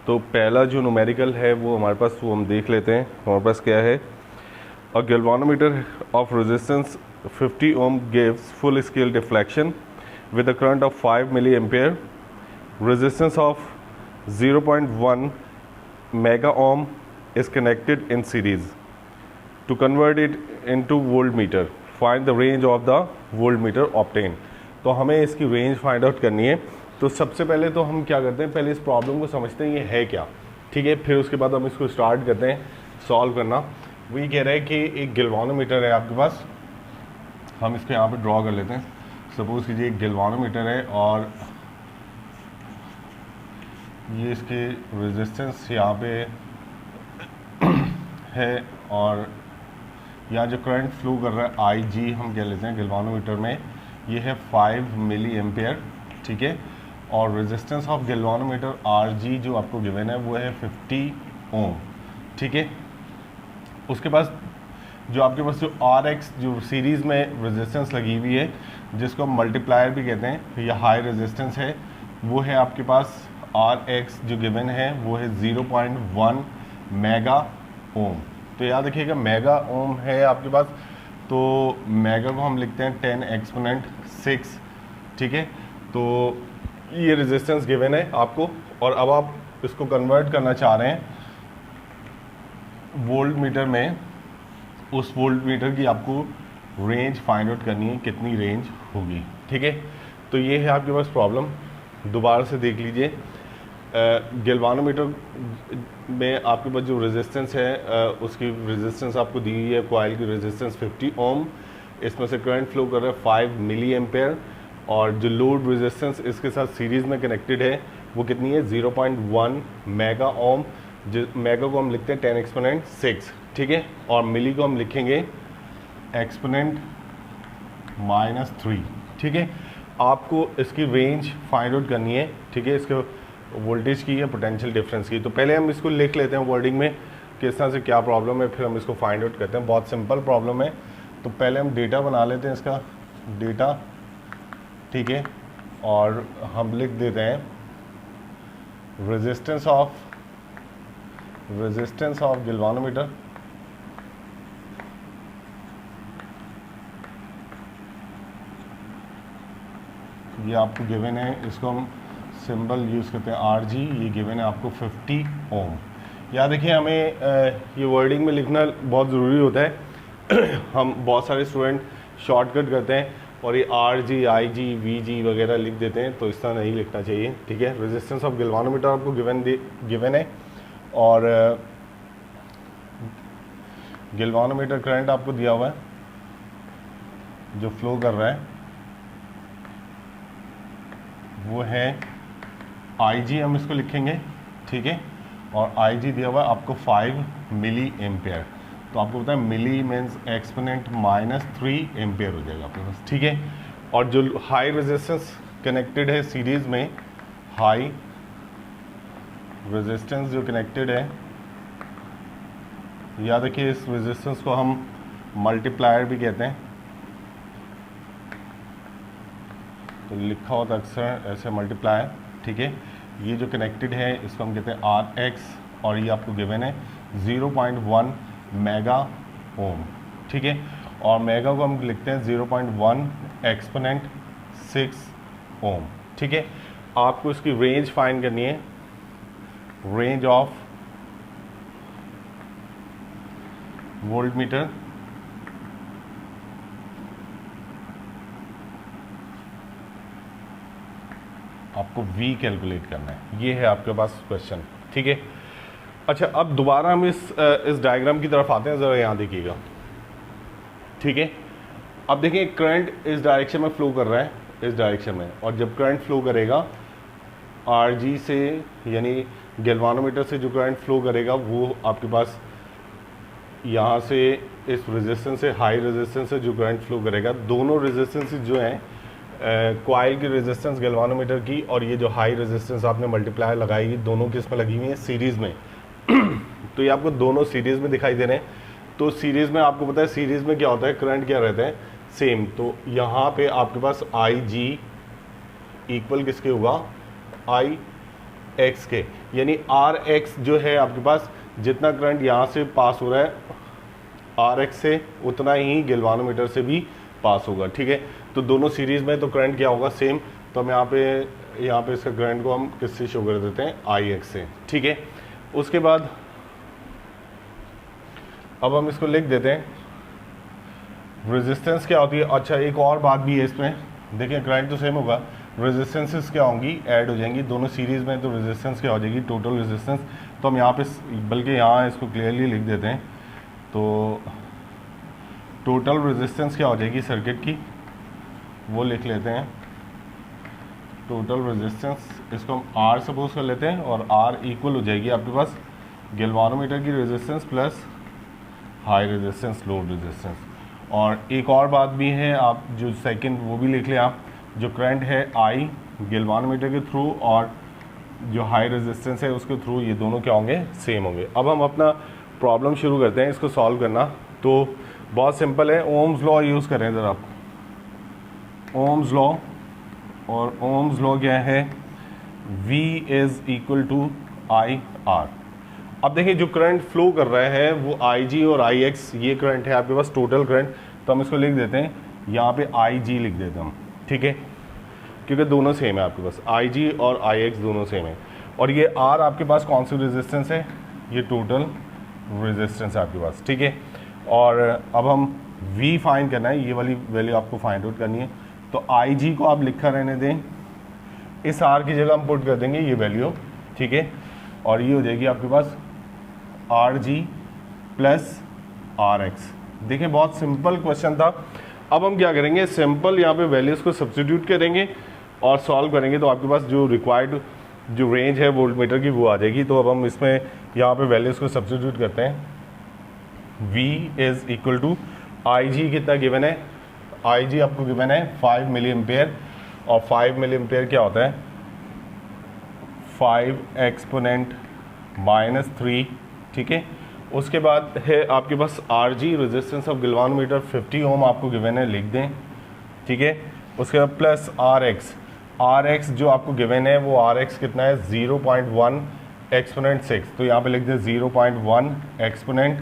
तो पहला जो न्यूमेरिकल है वो हमारे पास, वो हम देख लेते हैं हमारे पास क्या है। A galvanometer of resistance 50 ohm gives full scale deflection with a current of 5 milliampere, resistance of 0.1 mega ohm is connected in series. To convert it into voltmeter, find the range of the voltmeter obtained. तो हमें इसकी range find out करनी है। तो सबसे पहले तो हम क्या करते हैं, पहले इस प्रॉब्लम को समझते हैं ये है क्या, ठीक है। फिर उसके बाद हम इसको स्टार्ट करते हैं सॉल्व करना। वो ये कह रहा है कि एक गैल्वानोमीटर है आपके पास, हम इसको यहाँ पे ड्रॉ कर लेते हैं। सपोज कीजिए एक गैल्वानोमीटर है और ये इसके रेजिस्टेंस यहाँ पे है और यहाँ जो करंट फ्लो कर रहा है आई जी हम कह लेते हैं गैल्वानोमीटर में, ये है 5 मिली एम्पेयर, ठीक है। और resistance of galvanometer R G जो आपको गिवन है वो है 50 ओम, ठीक है। उसके पास जो आपके पास जो आर एक्स जो सीरीज़ में रेजिस्टेंस लगी हुई है, जिसको हम मल्टीप्लायर भी कहते हैं, या हाई रेजिस्टेंस है, वो है आपके पास आर एक्स जो गिवन है वो है 0.1 मेगा ओम। तो याद रखिएगा मेगा ओम है आपके पास, तो मेगा को हम लिखते हैं 10 एक्सपोनेंट 6, ठीक है। तो ये रेजिस्टेंस गिवन है आपको, और अब आप इसको कन्वर्ट करना चाह रहे हैं वोल्ट मीटर में। उस वोल्ट मीटर की आपको रेंज फाइंड आउट करनी है, कितनी रेंज होगी, ठीक है। तो ये है आपके पास प्रॉब्लम, दोबारा से देख लीजिए। गैल्वानोमीटर में आपके पास जो रेजिस्टेंस है उसकी रेजिस्टेंस आपको दी हुई है, कॉइल की रेजिस्टेंस 50 ओम, इसमें से करंट फ्लो कर रहा है 5 मिली एम्पेयर, और जो लोड रेजिस्टेंस इसके साथ सीरीज़ में कनेक्टेड है वो कितनी है 0.1 मेगा ओम। जो मेगा को हम लिखते हैं 10 एक्सपोनेंट 6, ठीक है, और मिली को हम लिखेंगे एक्सपोनेंट -3, ठीक है। आपको इसकी रेंज फाइंड आउट करनी है, ठीक है, इसके वोल्टेज की या पोटेंशियल डिफरेंस की। तो पहले हम इसको लिख लेते हैं वर्डिंग में किस तरह से क्या प्रॉब्लम है, फिर हम इसको फाइंड आउट करते हैं। बहुत सिंपल प्रॉब्लम है। तो पहले हम डेटा बना लेते हैं, इसका डेटा, ठीक है, और हम लिख देते हैं रेजिस्टेंस ऑफ गैल्वानोमीटर, ये आपको गिवन है, इसको हम सिंबल यूज़ करते हैं आर जी, ये गिवन है आपको 50 ओम। याद देखिए हमें ये वर्डिंग में लिखना बहुत ज़रूरी होता है। हम बहुत सारे स्टूडेंट शॉर्टकट करते हैं और ये R G, I ji, we जी वगैरह लिख देते हैं, तो इस तरह नहीं लिखना चाहिए, ठीक है। रेजिस्टेंस ऑफ गैल्वानोमीटर आपको गिवन है, और गैल्वानोमीटर करंट आपको दिया हुआ है जो फ्लो कर रहा है वो है आई जी, हम इसको लिखेंगे, ठीक है। और आई जी दिया हुआ है आपको 5 मिली एम्पेयर, तो आपको पता है मिली मीन्स एक्सपोनेंट -3 एम्पेयर हो जाएगा आपके पास, ठीक है। और जो हाई रेजिस्टेंस कनेक्टेड है सीरीज़ में, हाई रेजिस्टेंस जो कनेक्टेड है, याद रखिए इस रेजिस्टेंस को हम मल्टीप्लायर भी कहते हैं, तो लिखा होता है अक्सर ऐसे मल्टीप्लायर, ठीक है। ये जो कनेक्टेड है इसको हम कहते हैं आर एक्स, और ये आपको गिवन है 0.1 मेगा ओम, ठीक है। और मेगा को हम लिखते हैं 0.1 एक्सपोनेंट 6 ओम, ठीक है। आपको इसकी रेंज फाइंड करनी है, रेंज ऑफ वोल्ट मीटर, आपको V कैलकुलेट करना है। ये है आपके पास क्वेश्चन, ठीक है। अच्छा, अब दोबारा हम इस डायग्राम की तरफ आते हैं, ज़रा यहाँ देखिएगा, ठीक है। अब देखिए करंट इस डायरेक्शन में फ्लो कर रहा है, इस डायरेक्शन में, और जब करंट फ्लो करेगा RG से, यानी गैल्वानोमीटर से जो करंट फ्लो करेगा वो आपके पास यहाँ से इस रेजिस्टेंस से, हाई रेजिस्टेंस से जो करंट फ्लो करेगा, दोनों रेजिस्टेंस जो हैं कॉइल की रेजिस्टेंस गैल्वानोमीटर की, और ये जो हाई रेजिस्टेंस आपने मल्टीप्लायर लगाई, दोनों किस में लगी हुई है, सीरीज़ में। तो ये आपको दोनों सीरीज़ में दिखाई दे रहे हैं। तो सीरीज़ में आपको पता है सीरीज़ में क्या होता है, करंट क्या रहता है, सेम। तो यहाँ पे आपके पास आई जी इक्वल किसके होगा, आई एक्स के, यानी आर एक्स जो है आपके पास, जितना करंट यहाँ से पास हो रहा है आर एक्स से, उतना ही गैल्वानोमीटर से भी पास होगा। ठीक है, तो दोनों सीरीज़ में तो करंट क्या होगा, सेम। तो हम यहाँ पे इसका करंट को हम किससे शो कर देते हैं, आई एक्स से। ठीक है, उसके बाद अब हम इसको लिख देते हैं, रेजिस्टेंस क्या होती है। अच्छा, एक और बात भी है इसमें, देखिए करंट तो सेम होगा, रेजिस्टेंसेस क्या होंगी, ऐड हो जाएंगी दोनों सीरीज़ में, तो रेजिस्टेंस क्या हो जाएगी, टोटल रेजिस्टेंस। तो हम यहाँ पे बल्कि यहाँ इसको क्लियरली लिख देते हैं, तो टोटल रेजिस्टेंस क्या हो जाएगी सर्किट की, वो लिख लेते हैं, टोटल रेजिस्टेंस, इसको हम आर सपोज कर लेते हैं, और आर इक्वल हो जाएगी आपके पास गैल्वानोमीटर की resistance plus high resistance load resistance. और एक और बात भी है, आप जो सेकंड वो भी लिख लें आप, जो करंट है आई गैल्वानोमीटर के थ्रू और जो हाई रेजिस्टेंस है उसके थ्रू, ये दोनों क्या होंगे, सेम होंगे। अब हम अपना प्रॉब्लम शुरू करते हैं इसको सॉल्व करना। तो बहुत सिंपल है, ओम्स लॉ यूज़ करें ज़रा आप, ओम्स लॉ, और ओम्स लॉ क्या है, V is equal to I R. अब देखिए जो करंट फ्लो कर रहा है वो IG और IX, ये करंट है आपके पास टोटल करंट, तो हम इसको लिख देते हैं यहाँ पे IG लिख देते हैं हम। ठीक है, क्योंकि दोनों सेम है आपके पास, IG और IX दोनों सेम है। और ये R आपके पास कौन सी रेजिस्टेंस है, ये टोटल रेजिस्टेंस है आपके पास। ठीक है, और अब हम V फाइंड करना है, ये वाली वैल्यू आपको फाइंड आउट करनी है। तो IG को आप लिखा रहने दें, इस R की जगह हम पुट कर देंगे ये वैल्यू। ठीक है, और ये हो जाएगी आपके पास RG प्लस RX। देखिए बहुत सिंपल क्वेश्चन था। अब हम क्या करेंगे, सिंपल यहाँ पे वैल्यूज़ को सब्स्टिट्यूट करेंगे और सॉल्व करेंगे, तो आपके पास जो रिक्वायर्ड जो रेंज है वोल्टमीटर की वो आ जाएगी। तो अब हम इसमें यहाँ पे वैल्यूज़ को सब्स्टिट्यूट करते हैं। V is equal to IG कितना गिवन है, IG आपको गिवन है 5 मिली एम्पेयर, और 5 मिली एम्पेयर क्या होता है, 5 एक्सपोनेंट माइनस 3। ठीक है, उसके बाद है आपके पास RG रेजिस्टेंस ऑफ गैल्वानोमीटर 50 ओम आपको गिवन है, लिख दें। ठीक है, उसके बाद प्लस RX जो आपको गिवन है वो RX कितना है, 0.1 एक्सपोनेंट 6, तो यहाँ पे लिख दें 0.1 एक्सपोनेंट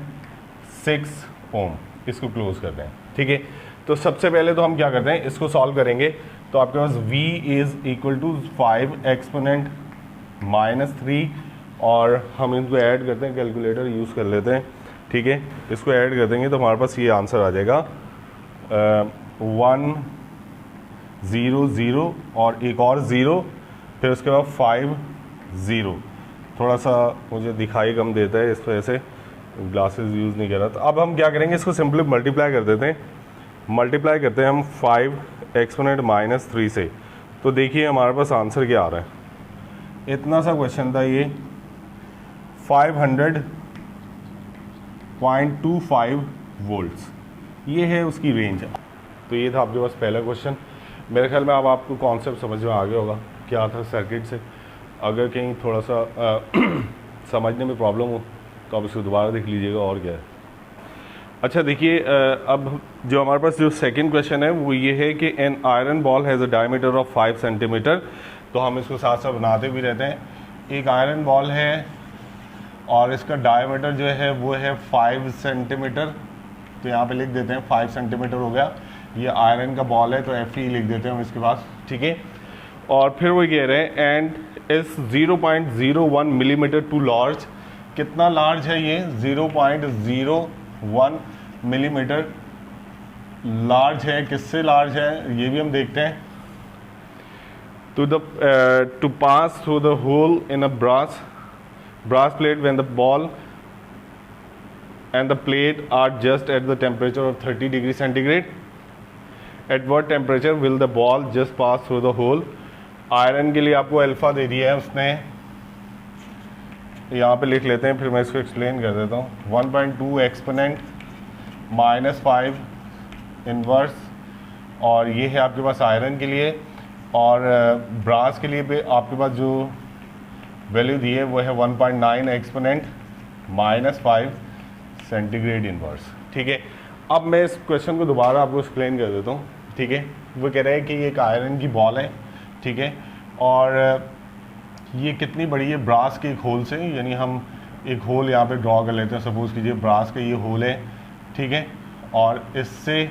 6 ओम, इसको क्लोज कर दें। ठीक है, तो सबसे पहले तो हम क्या करते हैं, इसको सॉल्व करेंगे। तो आपके पास V is equal to 5 exponent minus 3, और हम इनको ऐड करते हैं, कैलकुलेटर यूज़ कर लेते हैं। ठीक है, इसको ऐड कर देंगे तो हमारे पास ये आंसर आ जाएगा 1 0 0 और एक और 0, फिर उसके बाद 5 0। थोड़ा सा मुझे दिखाई कम देता है, इस वजह से ग्लासेस यूज़ नहीं कर रहा। तो अब हम क्या करेंगे, इसको सिंपली मल्टीप्लाई कर देते हैं, मल्टीप्लाई करते हैं हम 5 एक्सपोनेंट माइनस 3 से। तो देखिए हमारे पास आंसर क्या आ रहा है, इतना सा क्वेश्चन था ये, 500.25 वोल्ट्स, ये है उसकी रेंज। तो ये था आपके पास पहला क्वेश्चन। मेरे ख्याल में अब आपको कॉन्सेप्ट समझ में आ गया होगा क्या था सर्किट से। अगर कहीं थोड़ा सा समझने में प्रॉब्लम हो तो आप इसको दोबारा देख लीजिएगा, और क्या है। अच्छा देखिए, अब जो हमारे पास जो सेकंड क्वेश्चन है वो ये है कि an iron ball has a diameter of 5 centimetre. तो हम इसको साथ साथ बनाते भी रहते हैं। एक आयरन बॉल है और इसका डायमीटर जो है वो है 5 सेंटीमीटर, तो यहाँ पे लिख देते हैं 5 सेंटीमीटर हो गया। ये आयरन का बॉल है तो Fe लिख देते हैं हम इसके पास। ठीक है, और फिर वो कह रहे हैं एंड इस 0.01 मिलीमीटर टू लार्ज। कितना लार्ज है ये, 0.01 मिलीमीटर लार्ज है। किससे लार्ज है ये भी हम देखते हैं। To pass through the hole in a brass plate when the ball and the plate are just at the temperature of 30 degrees centigrade. At what temperature will the ball just pass through the hole? Iron के लिए आपको alpha दे दिया है उसने, यहाँ पे लिख लेते हैं, फिर मैं इसको एक्सप्लेन कर देता हूँ। 1.2 एक्सपोनेंट माइनस 5 इनवर्स, और ये है आपके पास आयरन के लिए। और ब्रास के लिए पे आपके पास जो वैल्यू दी है वो है 1.9 एक्सपोनेंट माइनस 5 सेंटीग्रेड इनवर्स। ठीक है, अब मैं इस क्वेश्चन को दोबारा आपको एक्सप्लेन कर देता हूँ। ठीक है, वो कह रहे हैं कि ये एक आयरन की बॉल है। ठीक है, और ये कितनी बड़ी है ब्रास के एक होल से, यानी हम एक होल यहाँ पे ड्रॉ कर लेते हैं, सपोज कीजिए ब्रास का ये होल है, ठीक है, और इससे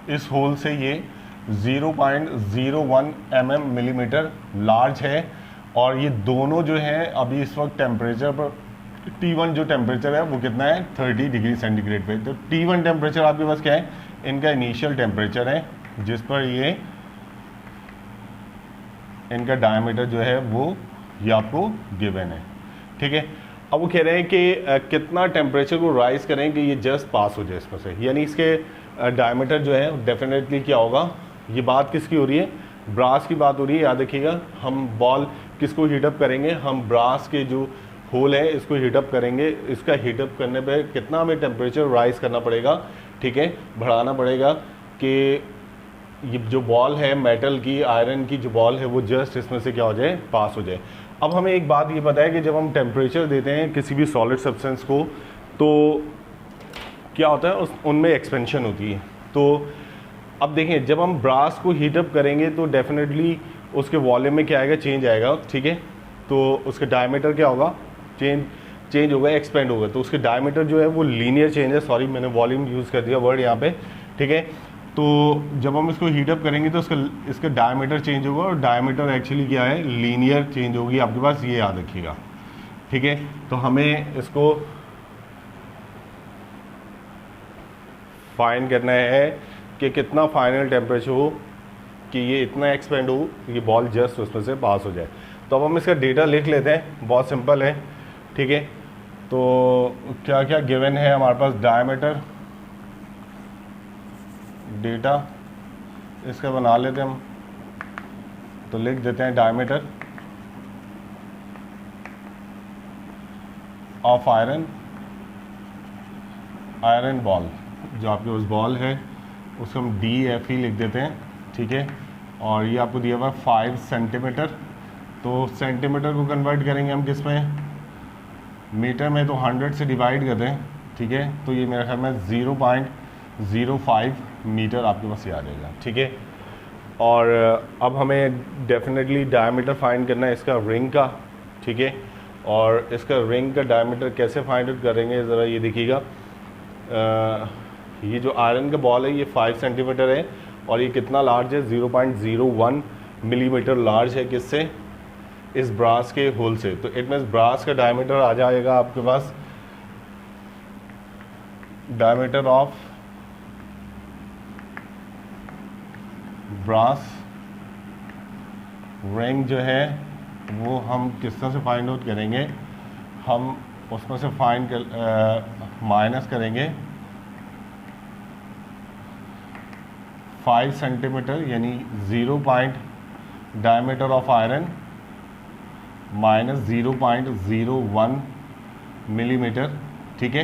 इस होल से ये 0.01 मिलीमीटर लार्ज है, और ये दोनों जो हैं अभी इस वक्त टेम्परेचर पर T1 जो टेम्परेचर है वो कितना है 30 डिग्री सेंटीग्रेड पे। तो T1 टेम्परेचर आपके पास क्या है, इनका इनिशियल टेम्परेचर है जिस पर ये इनका डायमीटर जो है वो ये आपको गिवन है, ठीक है। अब वो कह रहे हैं कि कितना टेम्परेचर को राइज करें कि ये जस्ट पास हो जाए इसमें से, यानी इसके डायमीटर जो है डेफिनेटली क्या होगा। ये बात किसकी हो रही है, ब्रास की बात हो रही है। याद रखिएगा हम बॉल किसको हीटअप करेंगे, हम ब्रास के जो होल है इसको हीटअप करेंगे। इसका हीटअप करने पे कितना हमें टेम्परेचर राइज करना पड़ेगा, ठीक है, बढ़ाना पड़ेगा कि ये जो बॉल है मेटल की, आयरन की जो बॉल है वो जस्ट इसमें से क्या हो जाए, पास हो जाए। अब हमें एक बात ये पता है कि जब हम टेम्परेचर देते हैं किसी भी सॉलिड सब्सटेंस को तो क्या होता है उनमें एक्सपेंशन होती है। तो अब देखें जब हम ब्रास को हीटअप करेंगे तो डेफिनेटली उसके वॉल्यूम में क्या आएगा, चेंज आएगा, ठीक है। तो उसका डायमीटर क्या होगा, चेंज होगा, एक्सपेंड होगा। तो उसके डायमीटर जो है वो लीनियर चेंज है, सॉरी मैंने वॉल्यूम यूज़ कर दिया वर्ड यहाँ पे, ठीक है। तो जब हम इसको हीटअप करेंगे तो इसका डायमीटर चेंज होगा, और डायमीटर एक्चुअली क्या है, लीनियर चेंज होगी आपके पास, ये याद रखिएगा, ठीक है। तो हमें इसको फाइंड करना है कि कितना फाइनल टेम्परेचर हो कि ये इतना एक्सपेंड हो, ये बॉल जस्ट उसमें से पास हो जाए। तो अब हम इसका डेटा लिख लेते हैं, बहुत सिंपल है, ठीक है। तो क्या क्या गिवन है हमारे पास, डायमीटर डेटा इसका बना लेते हैं हम। तो लिख देते हैं डायमीटर ऑफ आयरन बॉल, जो आपके पास बॉल है उसको हम DFE लिख देते हैं, ठीक है। और ये आपको दिया हुआ 5 सेंटीमीटर, तो सेंटीमीटर को कन्वर्ट करेंगे हम किस में, मीटर में, तो 100 से डिवाइड कर दें, ठीक है। तो ये मेरे ख्याल में 0.05 मीटर आपके पास ये आ जाएगा, ठीक है। और अब हमें डेफिनेटली डायमीटर फाइंड करना है इसका रिंग का, ठीक है। और इसका रिंग का डायमीटर कैसे फाइंड आउट करेंगे ज़रा ये देखिएगा। ये जो आयरन का बॉल है ये 5 सेंटीमीटर है, और ये कितना लार्ज है, 0.01 मिलीमीटर लार्ज है, किससे, इस ब्रास के होल से। तो इट मीन्स ब्रास का डायमीटर आ जाएगा आपके पास, डायमीटर ऑफ ब्रास रिंग जो है वो हम किस तरह से फाइंड आउट करेंगे, हम उसमें से माइनस करेंगे 5 सेंटीमीटर, यानी 0. Diameter of iron minus 0.01 millimetre, ठीक है।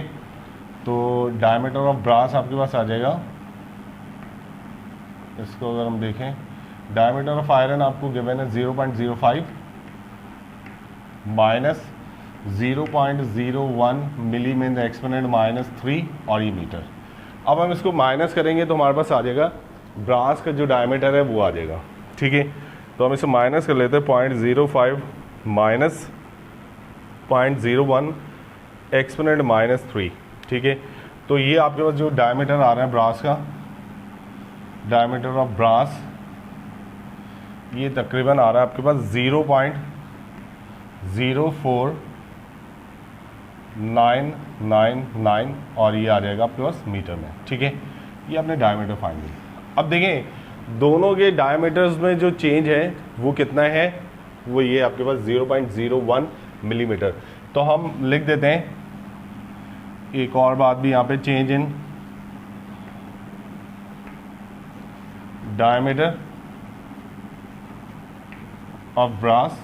तो डायमीटर ऑफ ब्रास आपके पास आ जाएगा, इसको अगर हम देखें, डायमीटर ऑफ आयरन आपको गिवन है 0.05 माइनस 0.01 मिलीमीटर एक्सपोनेंट -3, और ये मीटर। अब हम इसको माइनस करेंगे तो हमारे पास आ जाएगा ब्रास का जो डायमीटर है वो आ जाएगा, ठीक है। तो हम इसे माइनस कर लेते हैं, 0.05 माइनस 0.01 एक्सपोनेंट -3, ठीक है। तो ये आपके पास जो डायमीटर आ रहा है ब्रास का, डायमीटर ऑफ ब्रास, ये तकरीबन आ रहा है आपके पास 0.04999, और ये आ जाएगा आपके पास मीटर में, ठीक है। ये आपने डायमीटर फाइंड किया। अब देखें दोनों के डायमीटर्स में जो चेंज है वो कितना है, वो ये आपके पास 0.01 मिलीमीटर। तो हम लिख देते हैं एक और बात भी यहाँ पे, change in diameter of brass,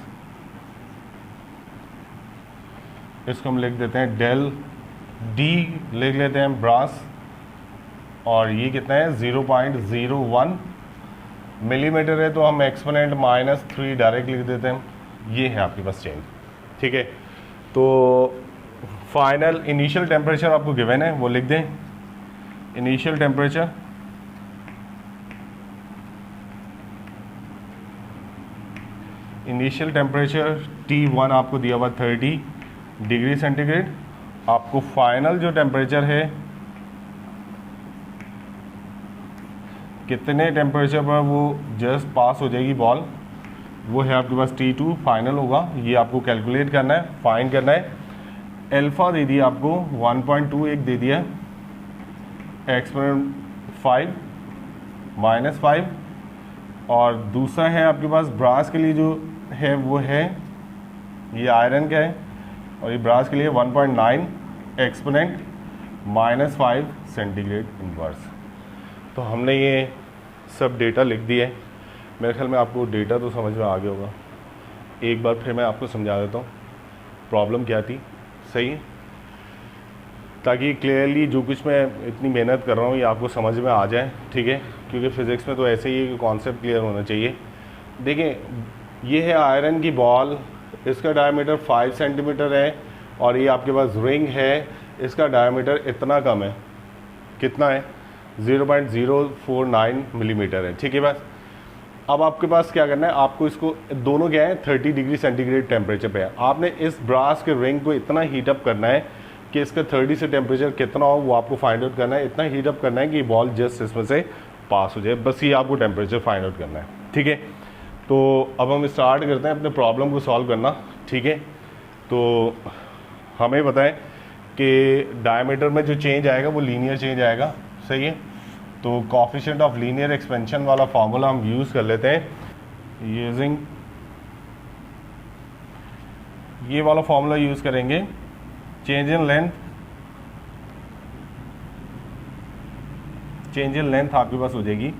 इसको हम लिख देते हैं डेल D लिख लेते हैं ब्रास, और ये कितना है 0.01 मिलीमीटर है, तो हम एक्सपोनेंट -3 डायरेक्ट लिख देते हैं। ये है आपके पास चेंज, ठीक है। तो फाइनल इनिशियल टेम्परेचर आपको गिवन है, वो लिख दें, initial temperature initial temperature T1 आपको दिया हुआ 30 डिग्री सेंटीग्रेड, आपको फाइनल जो टेम्परेचर है कितने टेम्परेचर पर वो जस्ट पास हो जाएगी बॉल, वो है आपके पास T2 फाइनल होगा। ये आपको कैलकुलेट करना है, फाइंड करना है। अल्फ़ा दे दिया आपको 1.21 दे दिया, एक्सपोनेंट 5 -5, और दूसरा है आपके पास ब्रास के लिए जो है वो है, ये आयरन का है, और ये ब्रास के लिए 1.9 एक्सपोनेंट -5 सेंटीग्रेड इनवर्स। तो हमने ये सब डेटा लिख दिए। मेरे ख्याल में आपको डेटा तो समझ में आ गया होगा। एक बार फिर मैं आपको समझा देता हूँ प्रॉब्लम क्या थी, सही है, ताकि क्लियरली जो कुछ मैं इतनी मेहनत कर रहा हूँ ये आपको समझ में आ जाए, ठीक है। क्योंकि फ़िज़िक्स में तो ऐसे ही कॉन्सेप्ट क्लियर होना चाहिए। देखिए, ये है आयरन की बॉल, इसका डायमीटर 5 सेंटीमीटर है, और ये आपके पास रिंग है, इसका डायमीटर इतना कम है, कितना है 0.049 मिलीमीटर है, ठीक है। बस अब आपके पास क्या करना है, आपको इसको दोनों क्या है 30 डिग्री सेंटीग्रेड टेम्परेचर पे है। आपने इस ब्रास के रिंग को इतना हीटअप करना है कि इसका 30 से टेम्परेचर कितना हो वो आपको फाइंड आउट करना है। इतना हीटअप करना है कि बॉल जस्ट इसमें से पास हो जाए, बस ये आपको टेम्परेचर फाइंड आउट करना है, ठीक है। तो अब हम स्टार्ट करते हैं अपने प्रॉब्लम को सॉल्व करना, ठीक है। तो हमें बताएं कि डायमीटर में जो चेंज आएगा वो लीनियर चेंज आएगा, सही है। तो कोएफिशिएंट ऑफ लीनियर एक्सपेंशन वाला फार्मूला हम यूज़ कर लेते हैं। यूजिंग ये वाला फार्मूला यूज़ करेंगे। चेंज इन लेंथ आपके पास हो जाएगी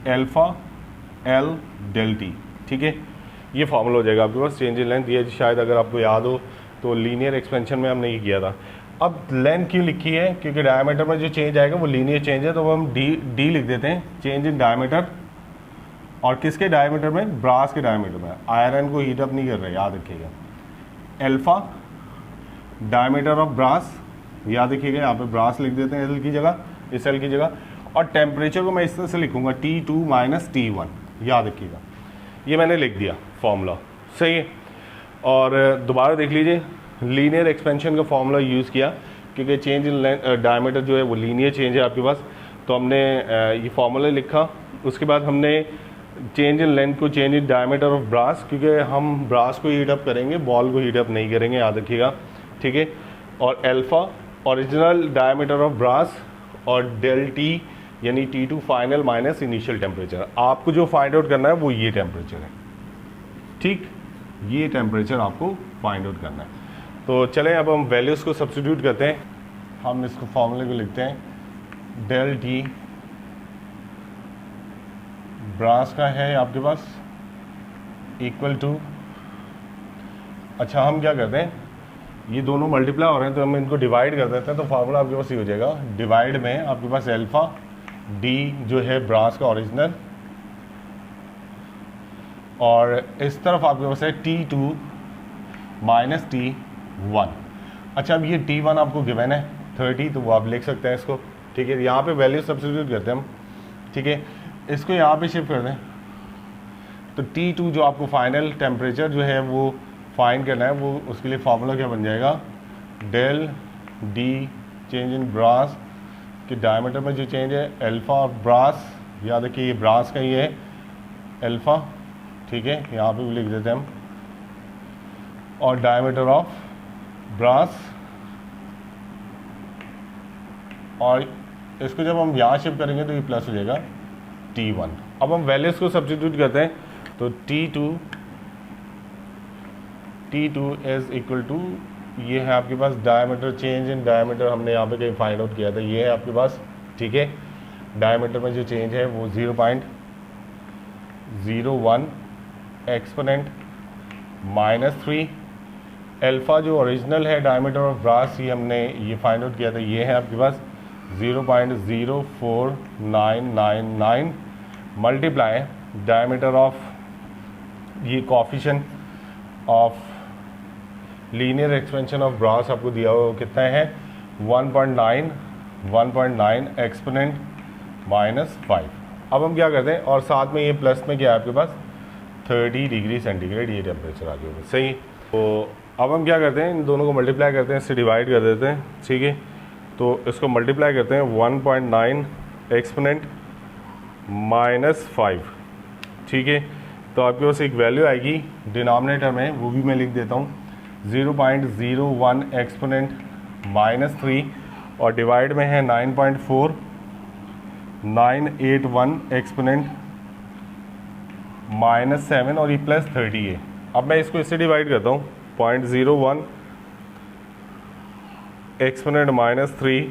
अल्फ़ा एल डेल टी, ठीक है। ये फार्मूला हो जाएगा आपके पास चेंज इन लेंथ। ये शायद अगर आपको याद हो तो लीनियर एक्सपेंशन में हमने ये किया था। अब लेंथ क्यों लिखी है, क्योंकि डायमीटर में जो चेंज आएगा वो लीनियर चेंज है, तो हम डी लिख देते हैं, चेंज इन डायमीटर। और किसके डायमीटर में, ब्रास के डायमीटर में। आयरन को हीटअप नहीं कर रहे, याद रखिएगा। अल्फ़ा डायमीटर ऑफ ब्रास, याद रखिएगा, यहाँ पे ब्रास लिख देते हैं एल की जगह, इस एल की जगह। और टेम्परेचर को मैं इस तरह से लिखूंगा T2 - T1, याद रखिएगा। ये मैंने लिख दिया फॉर्मूला, सही है। और दोबारा देख लीजिए, लीनियर एक्सपेंशन का फॉर्मूला यूज़ किया, क्योंकि चेंज इन डायमीटर जो है वो लीनियर चेंज है आपके पास। तो हमने ये फार्मूला लिखा। उसके बाद हमने चेंज इन लेंथ को change in diameter of brass, क्योंकि हम ब्रास को हीटअप करेंगे, बॉल को हीटअप नहीं करेंगे, याद रखिएगा, ठीक है। और alpha original diameter of brass, और डेल टी यानी T2 final minus initial temperature. आपको जो फाइंड आउट करना है वो ये टेम्परेचर है, ठीक, ये टेम्परेचर आपको फाइंड आउट करना है। तो चलें अब हम वैल्यूज़ को सब्स्टिट्यूट करते हैं। हम इसको फॉर्मूले को लिखते हैं, डेल टी ब्रास का है आपके पास इक्वल टू, अच्छा हम क्या करते हैं, ये दोनों मल्टीप्लाई हो रहे हैं तो हम इनको डिवाइड कर देते हैं। तो फार्मूला आपके पास ये हो जाएगा, डिवाइड में आपके पास अल्फ़ा डी जो है ब्रास का ओरिजिनल, और इस तरफ आपके पास है T2 - T1। अच्छा, अब ये T1 आपको गिवन है 30, तो वो आप लिख सकते हैं इसको, ठीक है। यहाँ पे वैल्यू सब्स्टिट्यूट करते हैं हम, ठीक है। इसको यहाँ पे शिफ्ट कर दें, तो T2 जो आपको फाइनल टेम्परेचर जो है वो फाइंड करना है, वो उसके लिए फार्मूला क्या बन जाएगा, del D change in brass कि डायमीटर में जो चेंज है अल्फ़ा और ब्रास, याद रखिए ये ब्रास का ही है अल्फ़ा, ठीक है, यहाँ पे भी लिख देते हैं हम, और डायमीटर ऑफ ब्रास। और इसको जब हम यहाँ शिफ्ट करेंगे तो ये प्लस हो जाएगा T1। अब हम वैल्यूज़ को सब्स्टिट्यूट करते हैं, तो T2 इज़ इक्वल टू, ये है आपके पास डायमीटर, चेंज इन डायमीटर हमने यहाँ पे कहीं फाइंड आउट किया था, ये है आपके पास, ठीक है। डायमीटर में जो चेंज है वो 0.01 एक्सपोनेंट -3। अल्फ़ा जो ओरिजिनल है डायमीटर ऑफ ब्रास, ये हमने ये फाइंड आउट किया था, ये है आपके पास 0.04999 मल्टीप्लाई डायमीटर ऑफ, ये coefficient of linear expansion of brass आपको दिया हुआ कितना है 1.9 एक्सपोनेंट -5। अब हम क्या करते हैं, और साथ में ये प्लस में क्या है आपके पास 30 डिग्री सेंटीग्रेड ये टेम्परेचर आ जाएगा। सही। तो अब हम क्या करते हैं, इन दोनों को मल्टीप्लाई करते हैं, इससे डिवाइड कर देते हैं। ठीक है, तो इसको मल्टीप्लाई करते हैं 1.9 एक्सपोनेंट -5। ठीक है, तो आपके पास एक वैल्यू आएगी डिनोमिनेटर में, वो भी मैं लिख देता हूँ 0.01 एक्सपोनेंट -3 और डिवाइड में है 9.4981 एक्सपोनेंट -7 और ये +30 है। अब मैं इसको इससे डिवाइड करता हूँ 0.01 एक्सपोनेंट -3,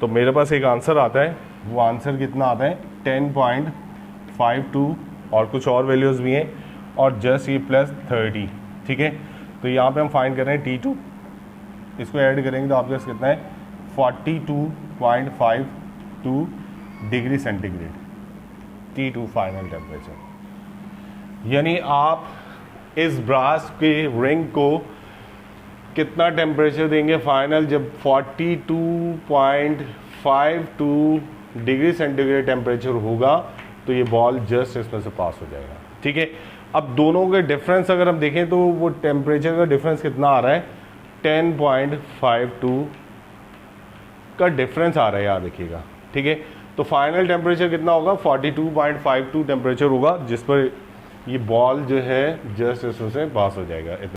तो मेरे पास एक आंसर आता है। वो आंसर कितना आता है 10.52 और कुछ और वैल्यूज़ भी हैं और जस्ट ये +30। ठीक है, तो यहाँ पे हम फाइंड कर रहे हैं T2, इसको ऐड करेंगे तो आपके पास कितना है 42.52 degree centigrade T2 final temperature. यानी आप इस ब्रास के रिंग को कितना टेम्परेचर देंगे फाइनल, जब 42.52 डिग्री सेंटीग्रेड टेम्परेचर होगा तो ये बॉल जस्ट इसमें से पास हो जाएगा। ठीक है, अब दोनों के डिफरेंस अगर हम देखें तो वो टेम्परेचर का डिफरेंस कितना आ रहा है 10.52 का डिफरेंस आ रहा है, याद रखिएगा। ठीक है, तो फाइनल टेम्परेचर कितना होगा 42.52 टेम्परेचर होगा, जिस पर ये बॉल जो है जस्ट इसमें से पास हो जाएगा।